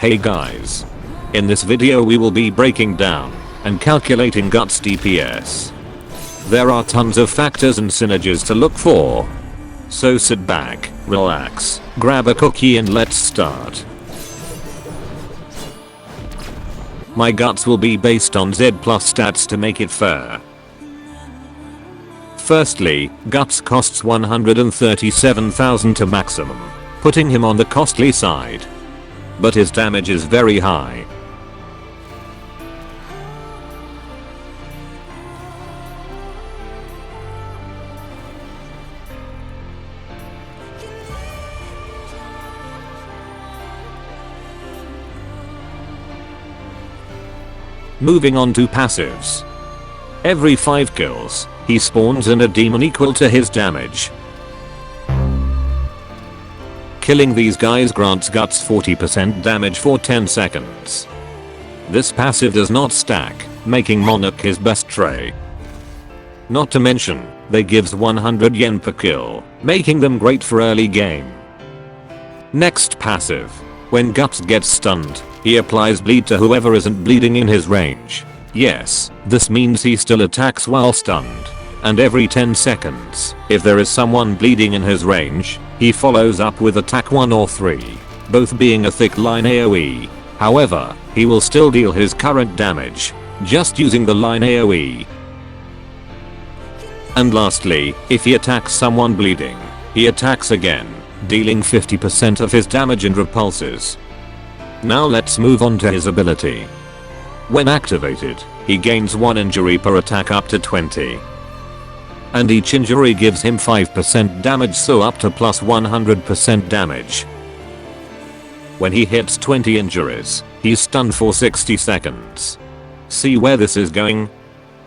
Hey guys. In this video we will be breaking down and calculating Guts DPS. There are tons of factors and synergies to look for. So sit back, relax, grab a cookie and let's start. My Guts will be based on Z plus stats to make it fair. Firstly, Guts costs 137,000 to maximum, putting him on the costly side. But his damage is very high. Moving on to passives. Every 5 kills, he spawns in a demon equal to his damage. Killing these guys grants Guts 40% damage for 10 seconds. This passive does not stack, making Monarch his best trait. Not to mention, they gives 100 yen per kill, making them great for early game. Next passive. When Guts gets stunned, he applies bleed to whoever isn't bleeding in his range. Yes, this means he still attacks while stunned. And every 10 seconds, if there is someone bleeding in his range, he follows up with attack 1 or 3, both being a thick line AoE. However, he will still deal his current damage, just using the line AoE. And lastly, if he attacks someone bleeding, he attacks again, dealing 50% of his damage and repulses. Now let's move on to his ability. When activated, he gains 1 injury per attack up to 20. And each injury gives him 5% damage, so up to plus 100% damage. When he hits 20 injuries, he's stunned for 60 seconds. See where this is going?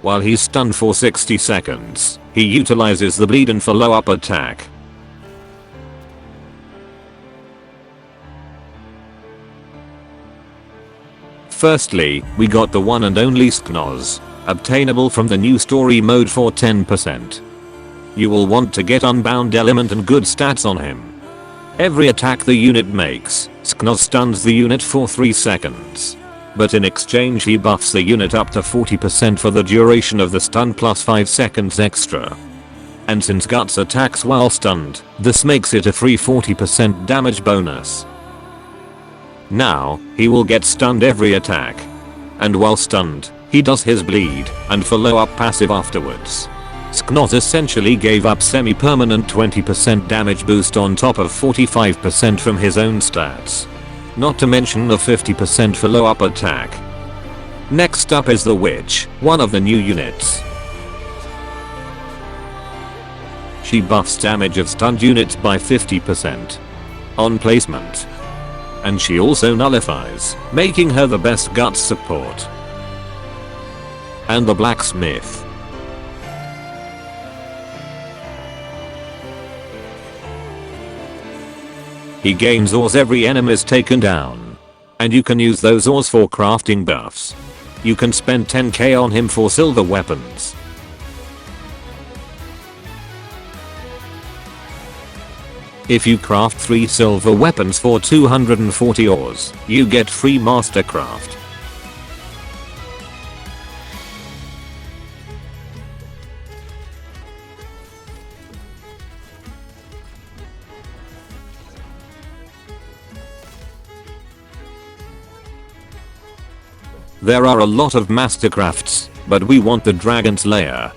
While he's stunned for 60 seconds, he utilizes the bleed and follow-up attack. Firstly, we got the one and only Sknoz, obtainable from the new story mode for 10%. You will want to get Unbound Element and good stats on him. Every attack the unit makes, Sknoz stuns the unit for 3 seconds. But in exchange he buffs the unit up to 40% for the duration of the stun plus 5 seconds extra. And since Guts attacks while stunned, this makes it a free 40% damage bonus. Now, he will get stunned every attack. And while stunned, he does his bleed and follow-up passive afterwards. Sknoz essentially gave up semi-permanent 20% damage boost on top of 45% from his own stats. Not to mention a 50% follow-up attack. Next up is the Witch, one of the new units. She buffs damage of stunned units by 50% on placement. And she also nullifies, making her the best Guts support. And the Blacksmith. He gains ores every enemy is taken down. And you can use those ores for crafting buffs. You can spend 10k on him for silver weapons. If you craft 3 silver weapons for 240 ores, you get free Mastercraft. There are a lot of Mastercrafts, but we want the Dragon Slayer.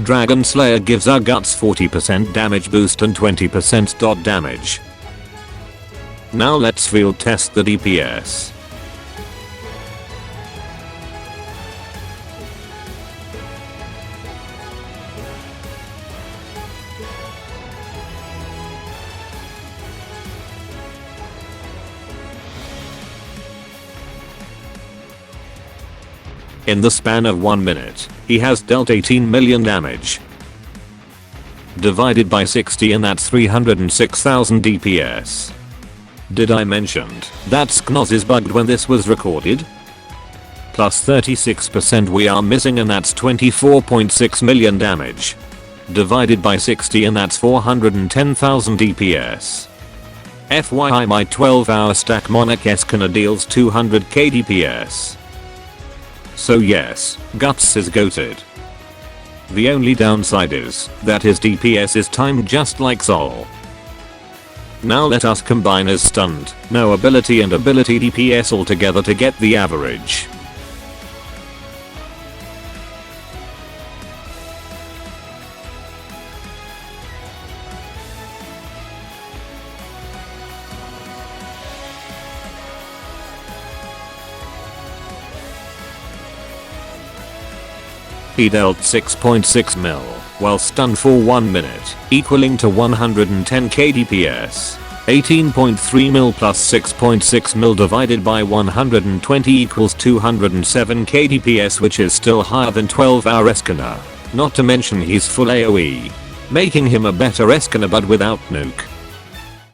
Dragon Slayer gives our Guts 40% damage boost and 20% dot damage. Now let's field test the DPS. In the span of 1 minute, he has dealt 18 million damage. Divided by 60 and that's 306,000 DPS. Did I mention that Sknoz is bugged when this was recorded? Plus 36% we are missing and that's 24.6 million damage. divided by 60 and that's 410,000 DPS. FYI, my 12-hour stack Monarch Escana deals 200k DPS. So yes, Guts is goated. The only downside is that his DPS is timed just like Sol. Now let us combine his stunned, no ability and ability DPS all together to get the average. He dealt 6.6 mil, while stunned for 1 minute, equaling to 110k DPS. 18.3 mil plus 6.6 mil divided by 120 equals 207k DPS, which is still higher than 12-hour Escana. Not to mention he's full AoE, making him a better Escana but without nuke.